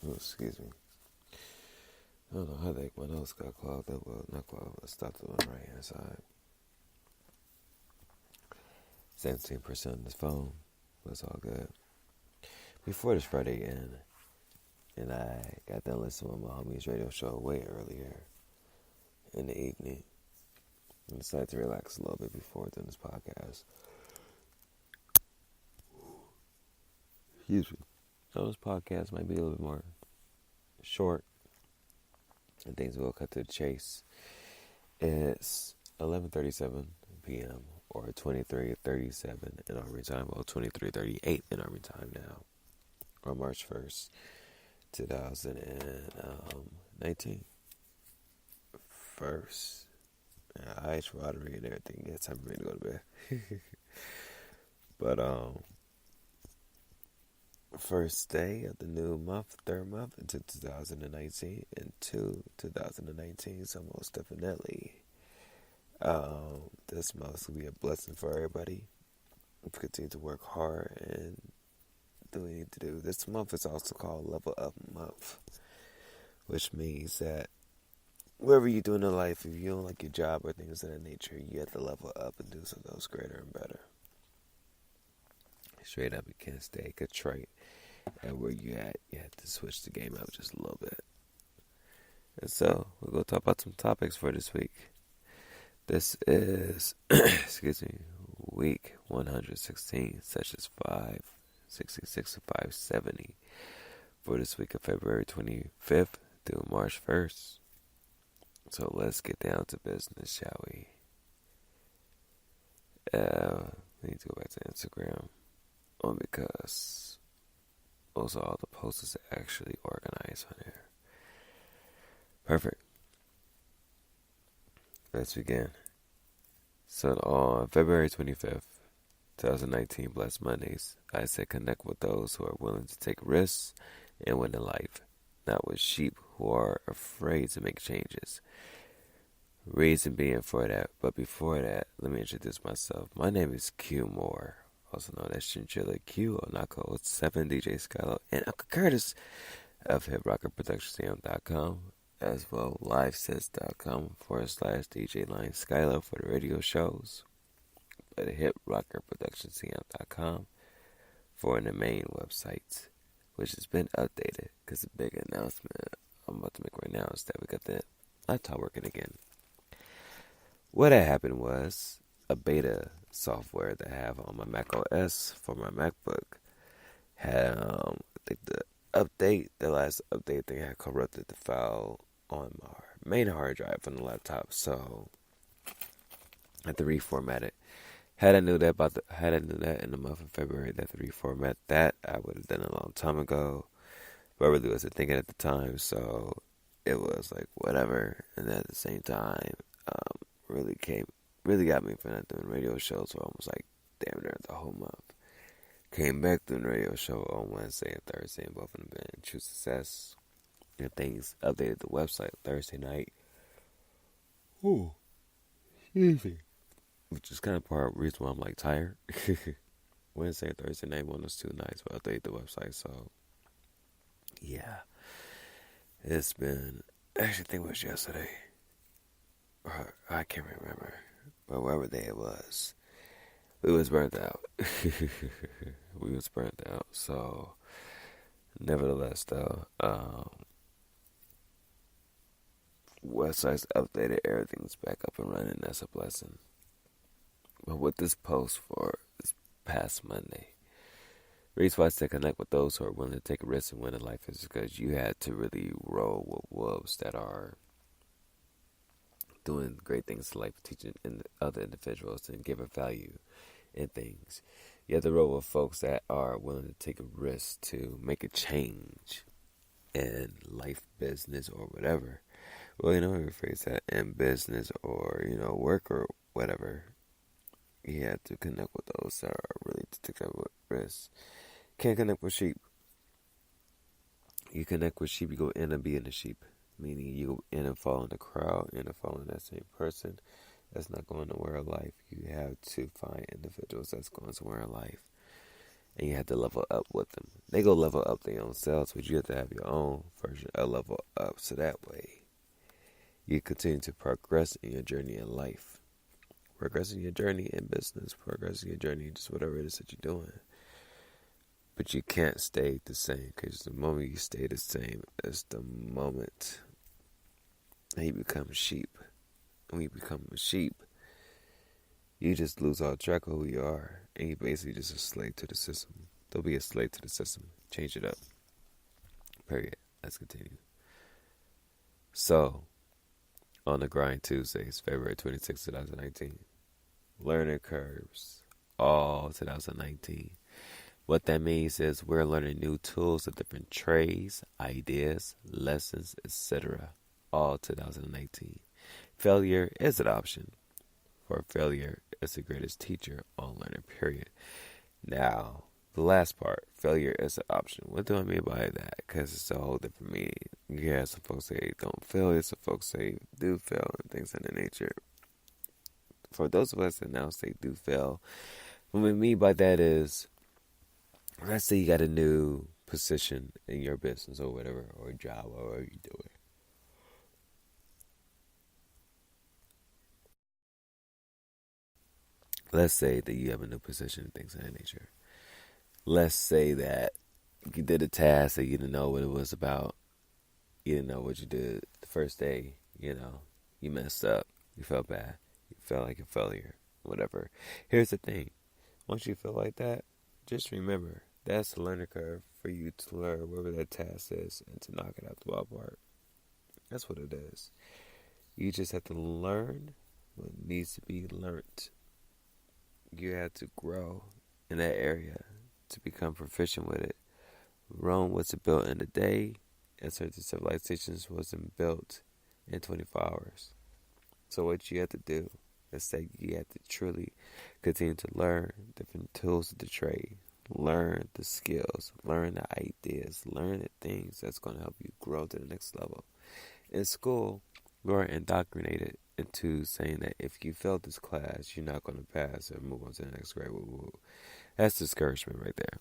Oh, excuse me. I don't know how my nose got clogged up. Well, not clogged, but stopped on the right hand side. 17% on this phone. Was all good. Before this Friday and I got done listening to my homie's radio show way earlier in the evening. I decided to relax a little bit before doing this podcast. Excuse me. So this podcast might be a little bit more short and things will cut to the chase. It's 11:37 p.m. or 23:37 in Army time, or 23:38 in Army time now, on March 1st, 2019. First, ice watery and everything. It's time for me to go to bed. But first day of the new month, third month into 2019, into 2019. So most definitely, this month will be a blessing for everybody. Continue to work hard and do what you need to do. This month is also called Level Up Month, which means that whatever you're doing in life, if you don't like your job or things of that nature, you have to level up and do something else greater and better. Straight up, you can't stay contrite at where you at. You have to switch the game up just a little bit. And so, we're going to talk about some topics for this week. This is, excuse me, week 116, sessions 566 to 570 for this week of February 25th through March 1st. So let's get down to business, shall we? We need to go back to Instagram because those are all the posts that actually organized on there. Perfect. Let's begin. So on February 25th, 2019, Blessed Mondays, I said connect with those who are willing to take risks and win in life, not with sheep who are afraid to make changes. Reason being for that, but before that, let me introduce myself. My name is Q Moore, also known as Chinchilla Q, or Knuckle 7 DJ Skylo, and Uncle Curtis of HipRockerProductionsCM.com, as well livesets.com/DJ Line Skylo for the radio shows, but HipRockerProductionsCM.com for the main website, which has been updated, because the big announcement I'm about to make right now is that we got the laptop working again. What had happened was a beta software that I have on my Mac OS for my MacBook had, I think the last update thing had corrupted the file on my main hard drive on the laptop, so I had to reformat it. Had I knew that in the month of February, that to reformat that, I would have done it a long time ago. But I really wasn't thinking at the time, so it was like whatever. And at the same time, really got me for not doing radio shows for almost like damn near the whole month. Came back doing radio show on Wednesday and Thursday, and both of them been true success. And things updated the website Thursday night. Ooh, excuse me. Which is kind of part of the reason why I'm like tired. Wednesday and Thursday night, one of those 2 nights, but update the website. So yeah, it's been. Actually, I think it was yesterday. I can't remember, but whatever day it was, we was burnt out. So, nevertheless, though, website's updated, everything's back up and running. That's a blessing. But with this post for this past Monday, reason why I say connect with those who are willing to take a risk and win in life is because you had to really roll with wolves that are doing great things in life, teaching other individuals and giving value in things. You have to roll with folks that are willing to take a risk to make a change in life, business, or whatever. Well, you know, let me rephrase that. In business or, work or whatever. You have to connect with those that are really to take that risk. Can't connect with sheep. You connect with sheep, you go in and being a sheep. Meaning you go in and fall in the crowd, in and fall in that same person that's not going nowhere in life. You have to find individuals that's going somewhere in life and you have to level up with them. They go level up their own selves, but you have to have your own version of level up, so that way you continue to progress in your journey in life, progress in your journey in business, progress in your journey in just whatever it is that you're doing. But you can't stay the same, because the moment you stay the same is the moment that you become sheep. When you become a sheep, you just lose all track of who you are, and you basically just a slave to the system. Don't be a slave to the system. Change it up. Period. Let's continue. So, on the Grind Tuesdays, February 26, 2019, learning curves, all 2019. What that means is we're learning new tools of different trades, ideas, lessons, etc. All 2019. Failure is an option, for failure is the greatest teacher on learning, period. Now, the last part, failure is an option. What do I mean by that? Because it's a whole different meaning. Yeah, some folks say don't fail, some folks say do fail, and things of that nature. For those of us that now say do fail, what we mean by that is, let's say you got a new position in your business or whatever, or job, or whatever you do it. Let's say that you have a new position and things of that nature. Let's say that you did a task that you didn't know what it was about. You didn't know what you did the first day. You messed up. You felt bad. You felt like a failure. Whatever. Here's the thing. Once you feel like that, just remember, that's the learning curve for you to learn whatever that task is and to knock it out the ballpark. That's what it is. You just have to learn what needs to be learned. You have to grow in that area to become proficient with it. Rome wasn't built in a day, and certain civilizations wasn't built in 24 hours. So what you have to do is that you have to truly continue to learn different tools of the trade, learn the skills, learn the ideas, learn the things that's going to help you grow to the next level. In school, you're indoctrinated into saying that if you failed this class, you're not going to pass and move on to the next grade. That's discouragement right there.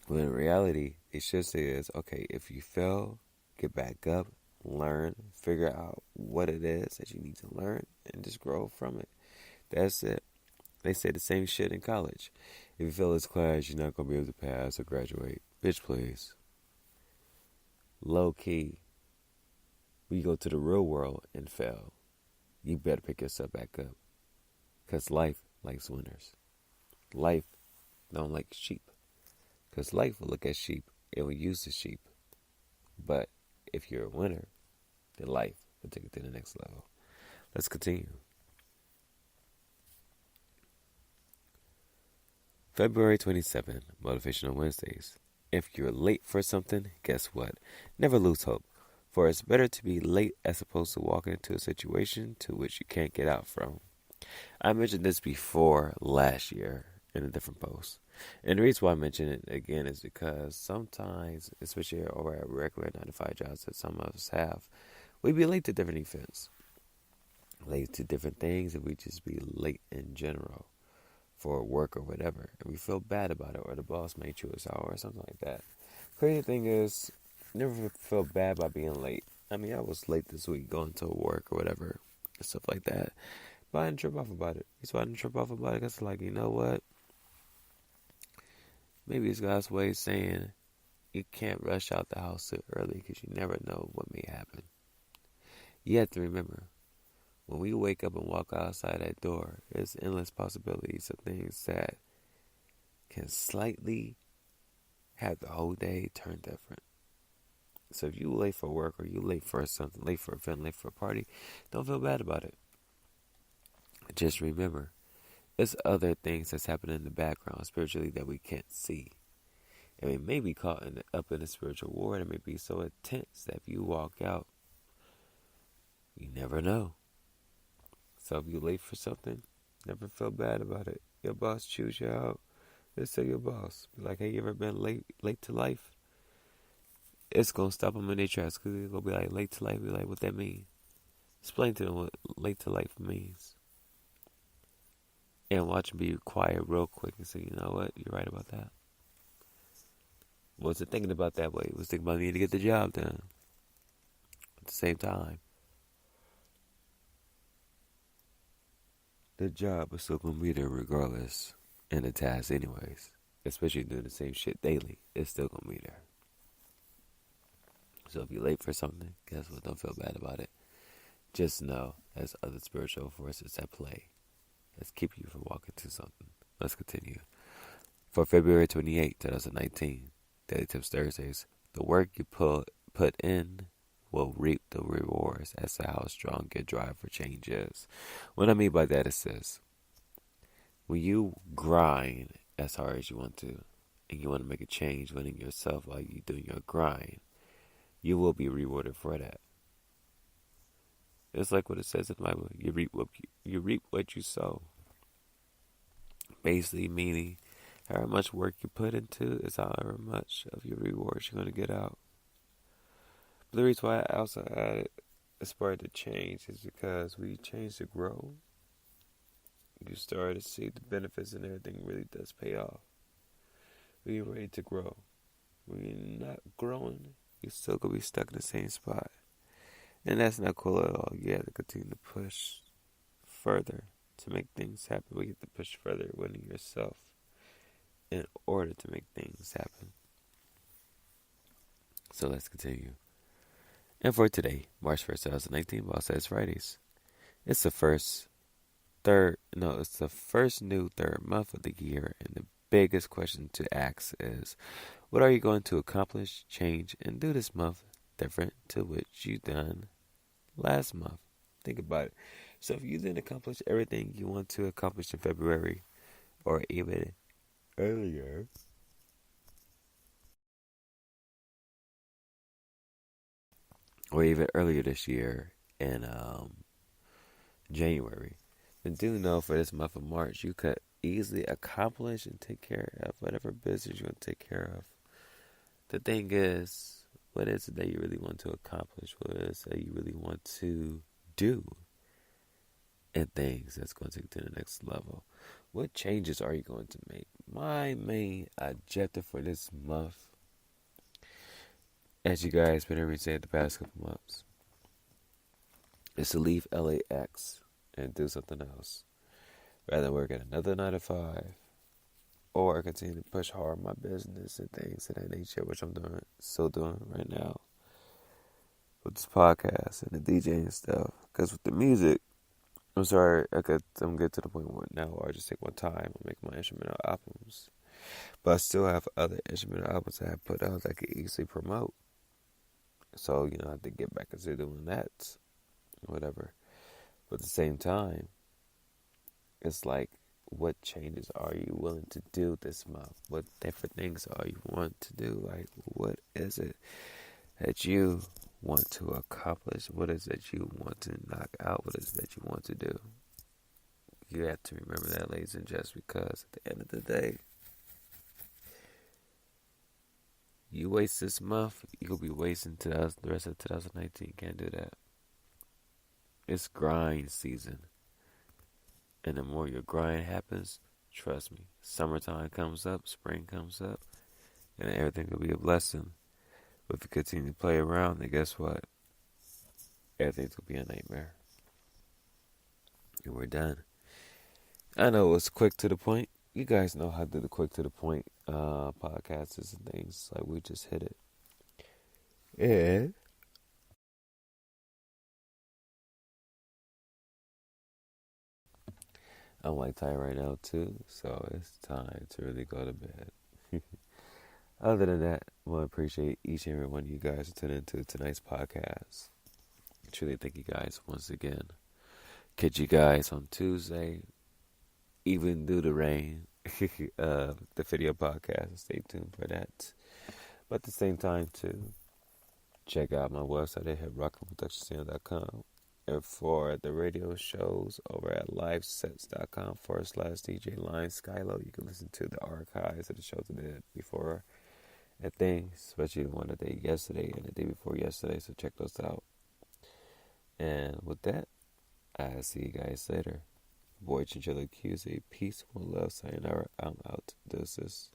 When in reality, it should say is, okay, if you fail, get back up, learn, figure out what it is that you need to learn, and just grow from it. That's it. They say the same shit in college. If you fail this class, you're not going to be able to pass or graduate. Bitch, please. Low key. When you go to the real world and fail, you better pick yourself back up. Because life likes winners. Life don't like sheep. Because life will look at sheep, it will use the sheep. But if you're a winner, then life will take it to the next level. Let's continue. February 27, Motivational Wednesdays. If you're late for something, guess what? Never lose hope. For it's better to be late as opposed to walking into a situation to which you can't get out from. I mentioned this before last year in a different post. And the reason why I mention it again is because sometimes, especially over at regular 9-to-5 jobs that some of us have, we be late to different events, late to different things, and we just be late in general for work or whatever. And we feel bad about it, or the boss may chew us out or something like that. Crazy thing is, never felt bad by being late. I mean, I was late this week going to work or whatever, stuff like that. But I didn't trip off about it. That's why I didn't trip off about it, because like, you know what? Maybe it's God's way of saying you can't rush out the house too early because you never know what may happen. You have to remember, when we wake up and walk outside that door, there's endless possibilities of things that can slightly have the whole day turn different. So if you late for work or you late for something, late for an event, late for a party, don't feel bad about it. Just remember, there's other things that's happening in the background spiritually that we can't see. And we may be caught up in a spiritual war that may be so intense that if you walk out, you never know. So if you're late for something, never feel bad about it. Your boss chews you out. Just tell your boss. Be like, hey, you ever been late to life? It's going to stop them in their tracks, because they're going to be like, late to life. Be like, what that mean? Explain to them what late to life means. And watch them be quiet real quick and say, you know what? You're right about that. Wasn't thinking about that way. Was thinking about me to get the job done. At the same time, the job was still gonna be there regardless, and the task anyways. Especially doing the same shit daily, it's still gonna be there. So if you're late for something, guess what? Don't feel bad about it. Just know there's other spiritual forces at play that's keeping you from walking to something. Let's continue. For February 28, 2019, Daily Tips Thursdays, the work you put in will reap the rewards as to how strong your drive for change is. What I mean by that is this. When you grind as hard as you want to, and you want to make a change within yourself while you're doing your grind, you will be rewarded for that. It's like what it says in the Bible. You reap what you sow. Basically meaning however much work you put into is however much of your rewards you're going to get out. But the reason why I also added as part of the change is because when you change to grow, you start to see the benefits and everything really does pay off. When you're ready to grow. When you're not growing, you're still going to be stuck in the same spot. And that's not cool at all. You have to continue to push further to make things happen. We get to push further within yourself in order to make things happen. So let's continue. And for today, March 1st, 2019, Boss Says Fridays. It's the first new third month of the year, and the biggest question to ask is, what are you going to accomplish, change, and do this month different to what you done last month? Think about it. So if you didn't accomplish everything you want to accomplish in February, or even earlier, this year in January, then do know for this month of March, you could easily accomplish and take care of whatever business you want to take care of. The thing is, what is it that you really want to accomplish? What is it that you really want to do? And things that's going to take you to the next level. What changes are you going to make? My main objective for this month, as you guys been hearing me say it the past couple months, is to leave LAX and do something else. Rather work at another 9 to 5, or continue to push hard my business and things of that nature, which I'm still doing right now with this podcast and the DJing stuff. Because with the music, I'm sorry, I'm getting to the point where now where I just take my time and make my instrumental albums. But I still have other instrumental albums that I put out that I could easily promote. So, I have to get back into doing that, whatever. But at the same time, it's like, what changes are you willing to do this month? What different things are you want to do? Like, what is it that you want to accomplish? What is it that you want to knock out? What is it that you want to do? You have to remember that, ladies and gents, because at the end of the day, you waste this month, you'll be wasting the rest of 2019. Can't do that. It's grind season. And the more your grind happens, trust me, summertime comes up, spring comes up, and everything will be a blessing. But if you continue to play around, then guess what? Everything's going to be a nightmare. And we're done. I know it was quick to the point. You guys know how to do the quick to the point podcasts and things. Like, we just hit it. Yeah. I'm like tired right now too, so it's time to really go to bed. Other than that, I want to appreciate each and every one of you guys who tuned into tonight's podcast. Truly thank you guys once again. Catch you guys on Tuesday, even through the rain, the video podcast. Stay tuned for that. But at the same time, too, check out my website at hiprockinproductionschannel.com. And for the radio shows over at livesets.com/DJ Line Skylo, you can listen to the archives of the shows I did before and things, especially the one that I did yesterday and the day before yesterday. So check those out. And with that, I'll see you guys later. Boy Chinchilla QZ, peace, one love, sayonara, I'm out. Deuces.